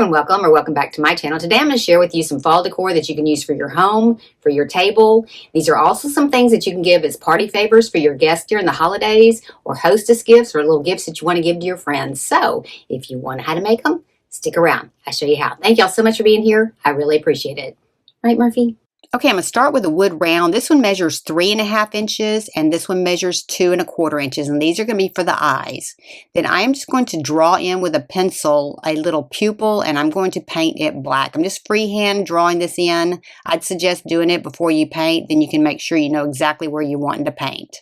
Hello and welcome, or welcome back to my channel. Today I'm going to share with you some fall decor that you can use for your home, for your table. These are also some things that you can give as party favors for your guests during the holidays, or hostess gifts, or little gifts that you want to give to your friends. So if you want to know how to make them, stick around. I'll show you how. Thank y'all so much for being here. I really appreciate it. Right, Murphy? Okay, I'm going to start with a wood round. This one measures 3.5 inches and this one measures 2.25 inches, and these are going to be for the eyes. Then I am just going to draw in with a pencil a little pupil, and I'm going to paint it black. I'm just freehand drawing this in. I'd suggest doing it before you paint, then you can make sure you know exactly where you're wanting to paint.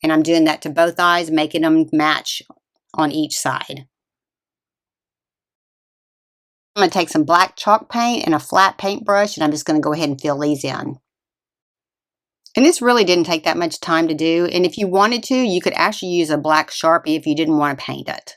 And I'm doing that to both eyes, making them match on each side. I'm going to take some black chalk paint and a flat paintbrush, and I'm just going to go ahead and fill these in. And this really didn't take that much time to do, and if you wanted to, you could actually use a black Sharpie if you didn't want to paint it.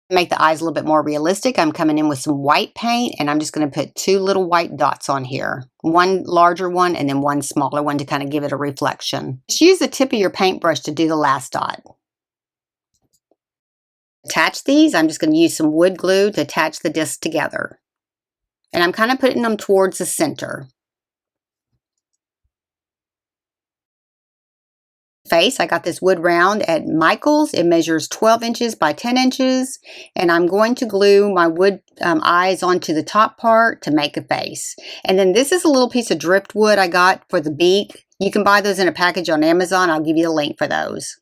To make the eyes a little bit more realistic, I'm coming in with some white paint, and I'm just going to put 2 little white dots on here. One larger one and then one smaller one to kind of give it a reflection. Just use the tip of your paintbrush to do the last dot. Attach these. I'm just going to use some wood glue to attach the discs together. And I'm kind of putting them towards the center. Face, I got this wood round at Michael's. It measures 12 inches by 10 inches, and I'm going to glue my wood eyes onto the top part to make a face. And then this is a little piece of driftwood I got for the beak. You can buy those in a package on Amazon. I'll give you the link for those.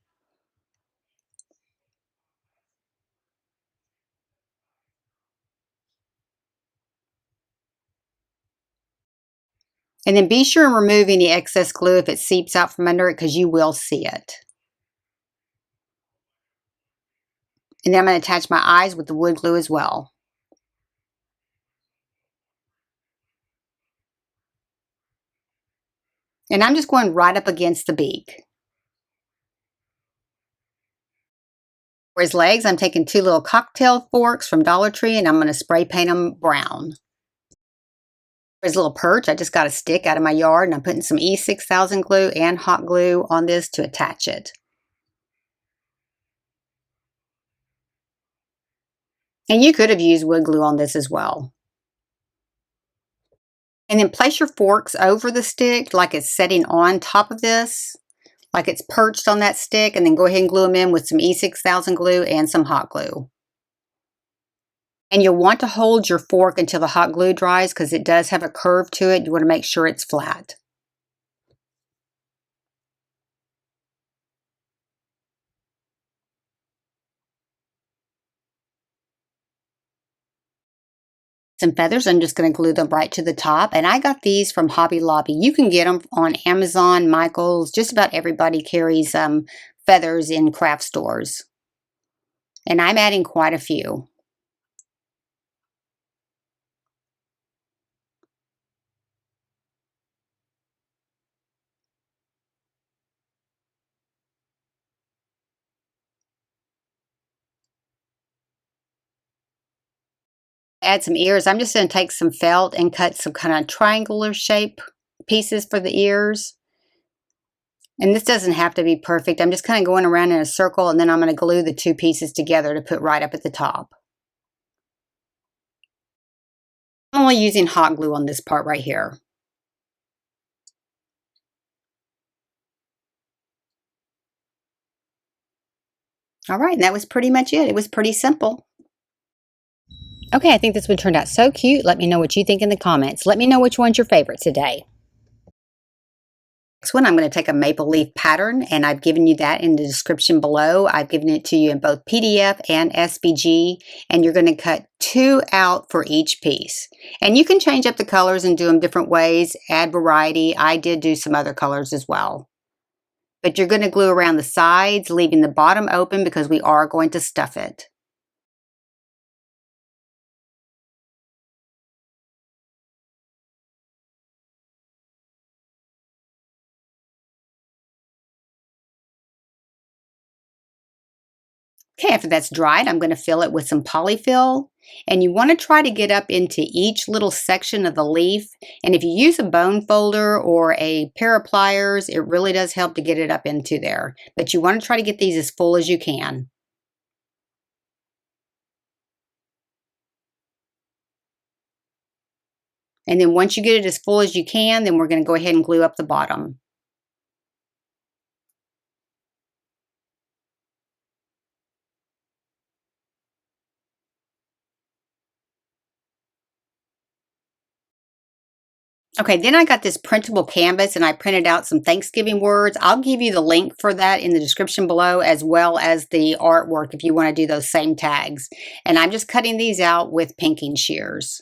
And then be sure and remove any excess glue if it seeps out from under it, because you will see it. And then I'm going to attach my eyes with the wood glue as well. And I'm just going right up against the beak. For his legs, I'm taking 2 little cocktail forks from Dollar Tree, and I'm going to spray paint them brown. For his little perch, I just got a stick out of my yard, and I'm putting some E6000 glue and hot glue on this to attach it. And you could have used wood glue on this as well. And then place your forks over the stick like it's setting on top of this, like it's perched on that stick, and then go ahead and glue them in with some E6000 glue and some hot glue. And you'll want to hold your fork until the hot glue dries, because it does have a curve to it. You want to make sure it's flat. Some feathers, I'm just going to glue them right to the top, and I got these from Hobby Lobby. You can get them on Amazon, Michael's, just about everybody carries feathers in craft stores. And I'm adding quite a few. Add some ears. I'm just going to take some felt and cut some kind of triangular shape pieces for the ears. And this doesn't have to be perfect. I'm just kind of going around in a circle, and then I'm going to glue the 2 pieces together to put right up at the top. I'm only using hot glue on this part right here. All right, and that was pretty much it. It was pretty simple. Okay, I think this one turned out so cute. Let me know what you think in the comments. Let me know which one's your favorite today. Next one, I'm going to take a maple leaf pattern, and I've given you that in the description below. I've given it to you in both PDF and SVG, and you're going to cut 2 out for each piece. And you can change up the colors and do them different ways, add variety. I did do some other colors as well. But you're going to glue around the sides, leaving the bottom open because we are going to stuff it. Okay, after that's dried, I'm going to fill it with some polyfill, And you want to try to get up into each little section of the leaf. And if you use a bone folder or a pair of pliers, it really does help to get it up into there. But you want to try to get these as full as you can. And then once you get it as full as you can, then we're going to go ahead and glue up the bottom. Okay, then I got this printable canvas and I printed out some Thanksgiving words. I'll give you the link for that in the description below, as well as the artwork if you want to do those same tags. And I'm just cutting these out with pinking shears.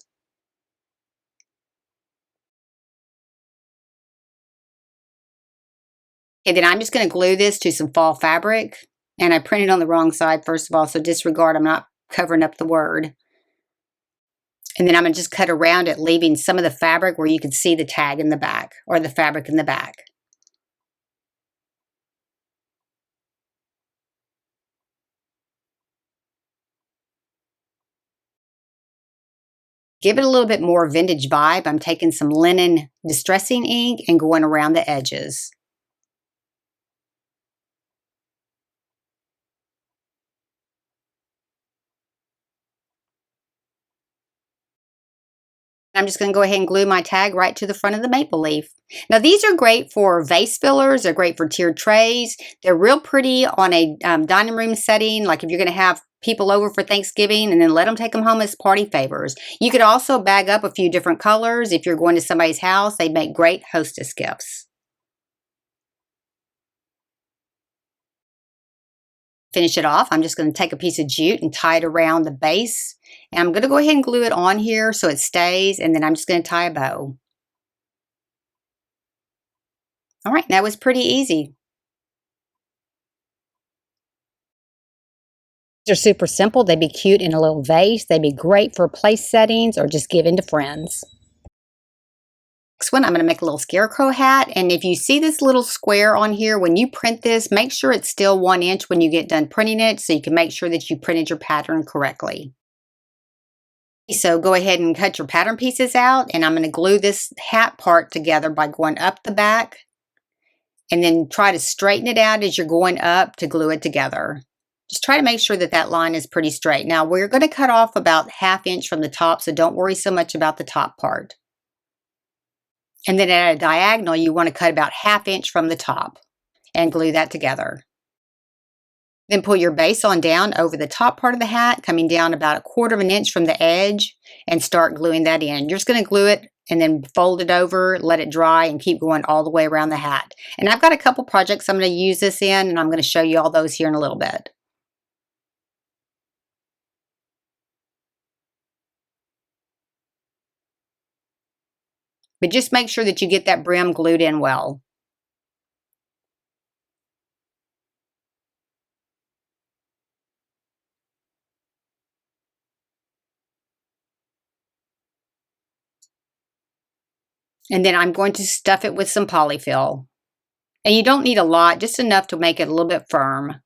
Okay, then I'm just going to glue this to some fall fabric. And I printed on the wrong side, first of all, so disregard, I'm not covering up the word. And then I'm going to just cut around it, leaving some of the fabric where you can see the tag in the back, or the fabric in the back. Give it a little bit more vintage vibe. I'm taking some linen distressing ink and going around the edges. I'm just going to go ahead and glue my tag right to the front of the maple leaf. Now these are great for vase fillers. They're great for tiered trays. They're real pretty on a dining room setting, like if you're going to have people over for Thanksgiving and then let them take them home as party favors. You could also bag up a few different colors. If you're going to somebody's house, they make great hostess gifts. Finish it off. I'm just going to take a piece of jute and tie it around the base. And I'm going to go ahead and glue it on here so it stays. And then I'm just going to tie a bow. All right, that was pretty easy. They're super simple. They'd be cute in a little vase. They'd be great for place settings or just giving to friends. Next one, I'm going to make a little scarecrow hat. And if you see this little square on here, when you print this, make sure it's still 1 inch when you get done printing it so you can make sure that you printed your pattern correctly. So go ahead and cut your pattern pieces out, and I'm going to glue this hat part together by going up the back and then try to straighten it out as you're going up to glue it together. Just try to make sure that that line is pretty straight. Now we're going to cut off about 1/2 inch from the top, so don't worry so much about the top part. And then at a diagonal, you want to cut about 1/2 inch from the top and glue that together. Then pull your base on down over the top part of the hat, coming down about 1/4 inch from the edge, and start gluing that in. You're just going to glue it and then fold it over, let it dry, and keep going all the way around the hat. And I've got a couple projects I'm going to use this in, and I'm going to show you all those here in a little bit. But just make sure that you get that brim glued in well. And then I'm going to stuff it with some polyfill. And you don't need a lot, just enough to make it a little bit firm.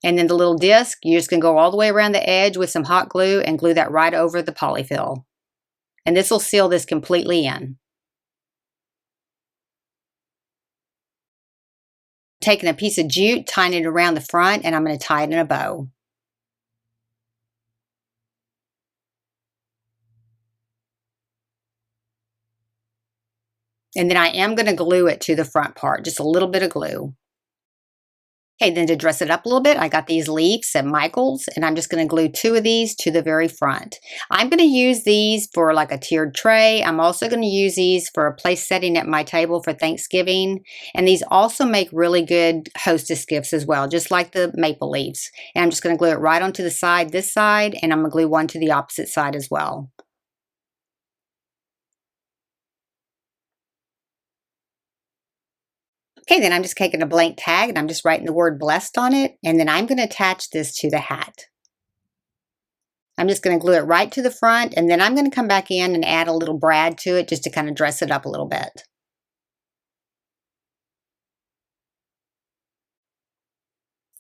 And then the little disc, you're just going to go all the way around the edge with some hot glue and glue that right over the polyfill. And this will seal this completely in. Taking a piece of jute, tying it around the front, and I'm going to tie it in a bow. And then I am going to glue it to the front part, just a little bit of glue. Okay, then to dress it up a little bit, I got these leaves at Michael's, and I'm just going to glue 2 of these to the very front. I'm going to use these for like a tiered tray. I'm also going to use these for a place setting at my table for Thanksgiving. And these also make really good hostess gifts as well, just like the maple leaves. And I'm just going to glue it right onto the side, this side, and I'm going to glue one to the opposite side as well. Okay, then I'm just taking a blank tag and I'm just writing the word blessed on it. And then I'm going to attach this to the hat. I'm just going to glue it right to the front, and then I'm going to come back in and add a little brad to it just to kind of dress it up a little bit.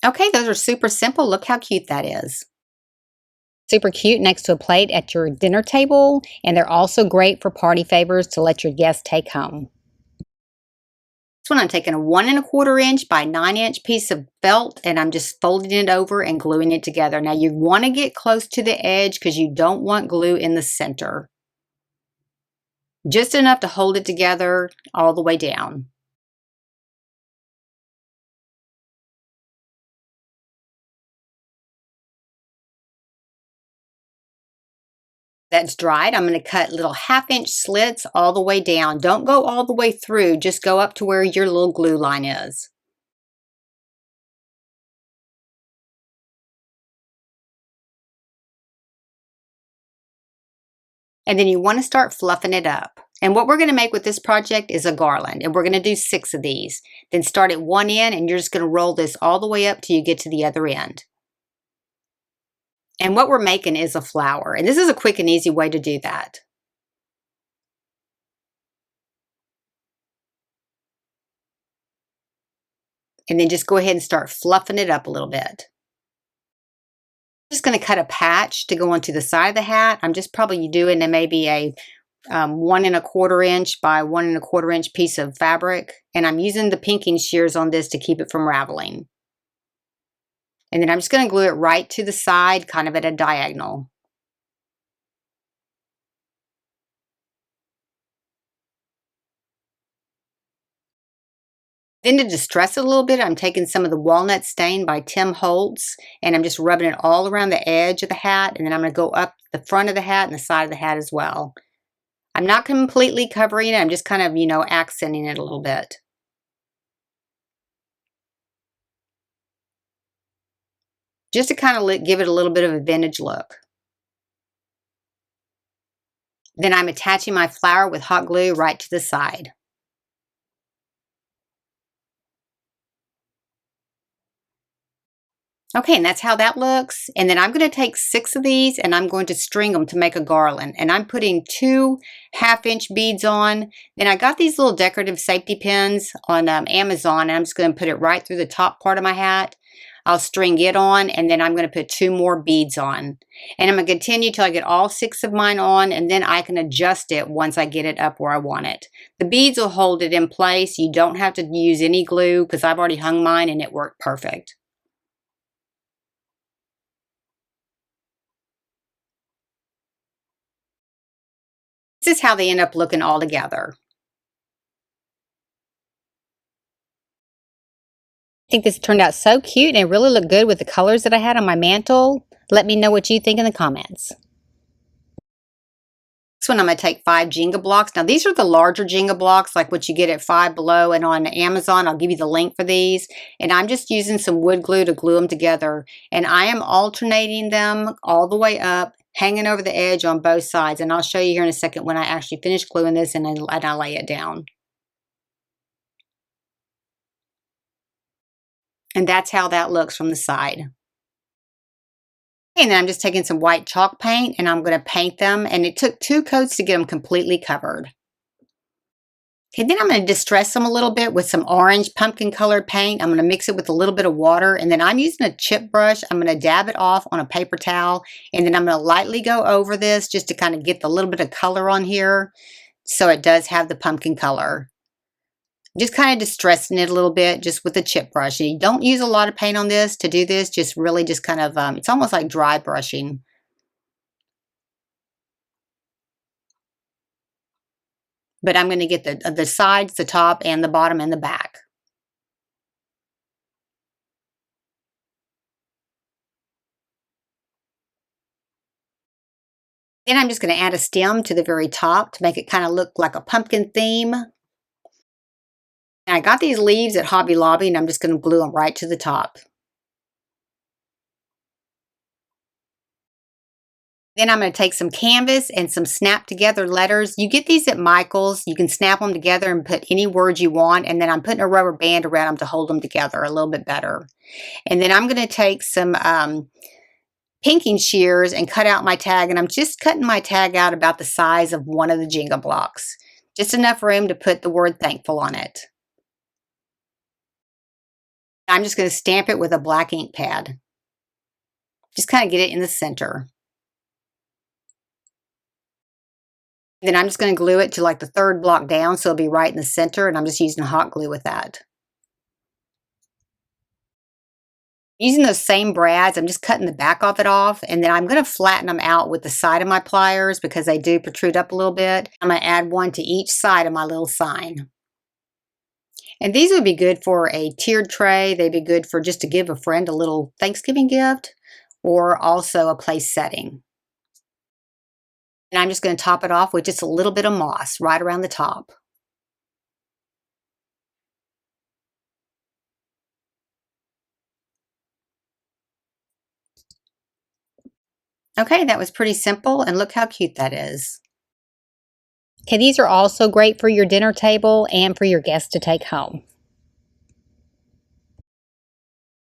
Okay, those are super simple. Look how cute that is. Super cute next to a plate at your dinner table, and they're also great for party favors to let your guests take home. This one I'm taking a 1¼ inch by 9" piece of felt, and I'm just folding it over and gluing it together. Now you want to get close to the edge because you don't want glue in the center. Just enough to hold it together all the way down. That's dried. I'm going to cut little 1/2" slits all the way down. Don't go all the way through, just go up to where your little glue line is. And then you want to start fluffing it up. And what we're going to make with this project is a garland, and we're going to do 6 of these. Then start at one end, and you're just going to roll this all the way up till you get to the other end. And what we're making is a flower, and this is a quick and easy way to do that. And then just go ahead and start fluffing it up a little bit. I'm just going to cut a patch to go onto the side of the hat. I'm just probably doing maybe a 1¼ inch by 1¼ inch piece of fabric, and I'm using the pinking shears on this to keep it from raveling. And then I'm just going to glue it right to the side, kind of at a diagonal. Then to distress it a little bit, I'm taking some of the walnut stain by Tim Holtz, and I'm just rubbing it all around the edge of the hat, and then I'm going to go up the front of the hat and the side of the hat as well. I'm not completely covering it, I'm just kind of, accenting it a little bit. Just to kind of give it a little bit of a vintage look. Then I'm attaching my flower with hot glue right to the side. Okay, and that's how that looks. And then I'm going to take 6 of these and I'm going to string them to make a garland. And I'm putting 2 1/2" beads on. Then I got these little decorative safety pins on Amazon, and I'm just going to put it right through the top part of my hat. I'll string it on, and then I'm going to put 2 more beads on. And I'm going to continue till I get all 6 of mine on, and then I can adjust it once I get it up where I want it. The beads will hold it in place. You don't have to use any glue because I've already hung mine and it worked perfect. This is how they end up looking all together. I think this turned out so cute, and it really looked good with the colors that I had on my mantle. Let me know what you think in the comments. This one I'm going to take 5 Jenga blocks. Now these are the larger Jenga blocks, like what you get at Five Below and on Amazon. I'll give you the link for these. And I'm just using some wood glue to glue them together. And I am alternating them all the way up, hanging over the edge on both sides. And I'll show you here in a second when I actually finish gluing this and I lay it down. And that's how that looks from the side. And then I'm just taking some white chalk paint and I'm going to paint them. And it took 2 coats to get them completely covered. Okay, then I'm going to distress them a little bit with some orange pumpkin colored paint. I'm going to mix it with a little bit of water. And then I'm using a chip brush. I'm going to dab it off on a paper towel. And then I'm going to lightly go over this just to kind of get the little bit of color on here. So it does have the pumpkin color. Just kind of distressing it a little bit just with the chip brush. And you don't use a lot of paint on this to do this. Just really just kind of, it's almost like dry brushing. But I'm going to get the sides, the top, and the bottom, and the back. Then I'm just going to add a stem to the very top to make it kind of look like a pumpkin theme. And I got these leaves at Hobby Lobby, and I'm just going to glue them right to the top. Then I'm going to take some canvas and some snap together letters. You get these at Michael's. You can snap them together and put any words you want. And then I'm putting a rubber band around them to hold them together a little bit better. And then I'm going to take some pinking shears and cut out my tag. And I'm just cutting my tag out about the size of one of the Jenga blocks. Just enough room to put the word thankful on it. I'm just going to stamp it with a black ink pad. Just kind of get it in the center. Then I'm just going to glue it to like the third block down, so it'll be right in the center, and I'm just using hot glue with that. Using those same brads, I'm just cutting the back of it off, and then I'm going to flatten them out with the side of my pliers because they do protrude up a little bit. I'm going to add one to each side of my little sign. And these would be good for a tiered tray. They'd be good for just to give a friend a little Thanksgiving gift, or also a place setting. And I'm just going to top it off with just a little bit of moss right around the top. Okay, that was pretty simple, and look how cute that is. Okay, these are also great for your dinner table and for your guests to take home.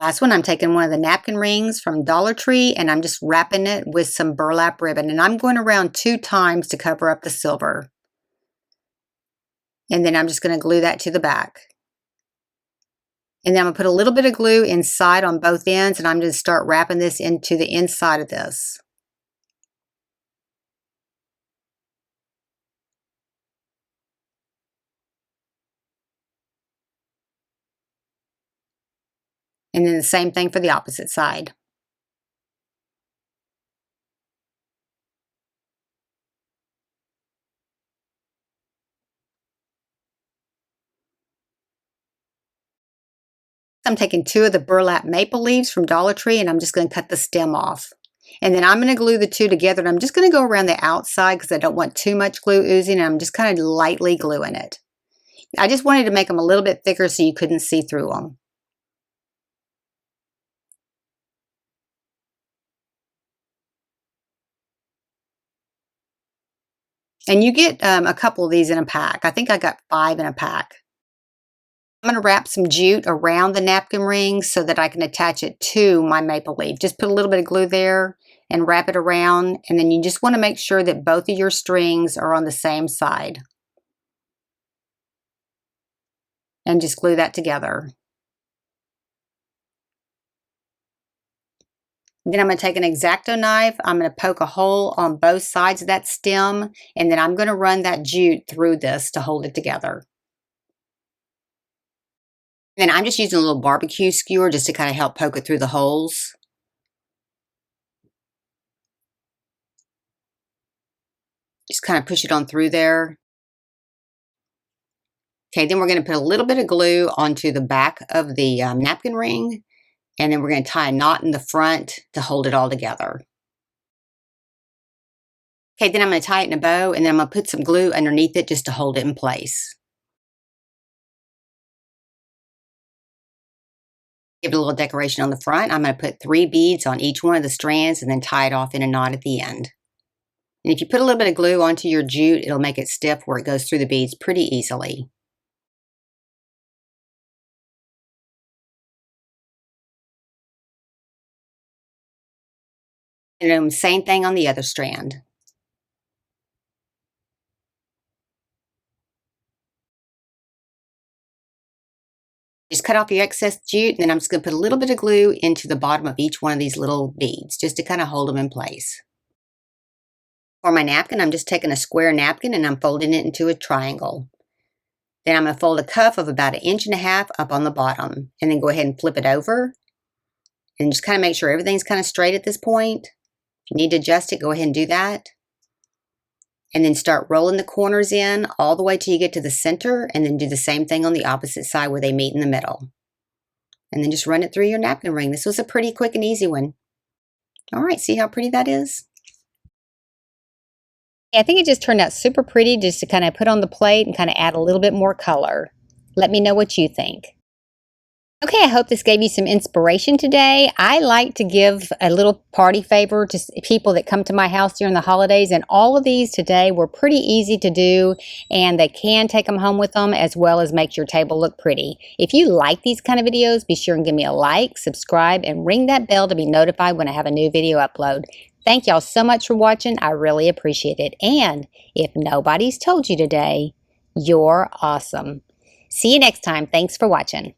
Last one, I'm taking one of the napkin rings from Dollar Tree, and I'm just wrapping it with some burlap ribbon, and I'm going around 2 times to cover up the silver. And then I'm just going to glue that to the back. And then I'm going to put a little bit of glue inside on both ends, and I'm going to start wrapping this into the inside of this. And then the same thing for the opposite side. I'm taking 2 of the burlap maple leaves from Dollar Tree, and I'm just going to cut the stem off. And then I'm going to glue the 2 together, and I'm just going to go around the outside because I don't want too much glue oozing, and I'm just kind of lightly gluing it. I just wanted to make them a little bit thicker so you couldn't see through them. And you get a couple of these in a pack. I think I got 5 in a pack. I'm going to wrap some jute around the napkin ring so that I can attach it to my maple leaf. Just put a little bit of glue there and wrap it around, and then you just want to make sure that both of your strings are on the same side. And just glue that together. Then I'm going to take an X-Acto knife. I'm going to poke a hole on both sides of that stem, and then I'm going to run that jute through this to hold it together. And I'm just using a little barbecue skewer just to kind of help poke it through the holes. Just kind of push it on through there. Okay, then we're going to put a little bit of glue onto the back of the napkin ring, and then we're going to tie a knot in the front to hold it all together. Okay, then I'm going to tie it in a bow, and then I'm going to put some glue underneath it just to hold it in place. Give it a little decoration on the front. I'm going to put 3 beads on each one of the strands and then tie it off in a knot at the end. And if you put a little bit of glue onto your jute, it'll make it stiff where it goes through the beads pretty easily. And then same thing on the other strand. Just cut off your excess jute, and then I'm just going to put a little bit of glue into the bottom of each one of these little beads just to kind of hold them in place. For my napkin, I'm just taking a square napkin and I'm folding it into a triangle. Then I'm going to fold a cuff of about 1.5 inches up on the bottom, and then go ahead and flip it over. And just kind of make sure everything's kind of straight at this point. If you need to adjust it, go ahead and do that. And then start rolling the corners in all the way till you get to the center, and then do the same thing on the opposite side where they meet in the middle. And then just run it through your napkin ring. This was a pretty quick and easy one. All right, see how pretty that is? I think it just turned out super pretty just to kind of put on the plate and kind of add a little bit more color. Let me know what you think. Okay, I hope this gave you some inspiration today. I like to give a little party favor to people that come to my house during the holidays, and all of these today were pretty easy to do, and they can take them home with them as well as make your table look pretty. If you like these kind of videos, be sure and give me a like, subscribe, and ring that bell to be notified when I have a new video upload. Thank y'all so much for watching. I really appreciate it. And if nobody's told you today, you're awesome. See you next time. Thanks for watching.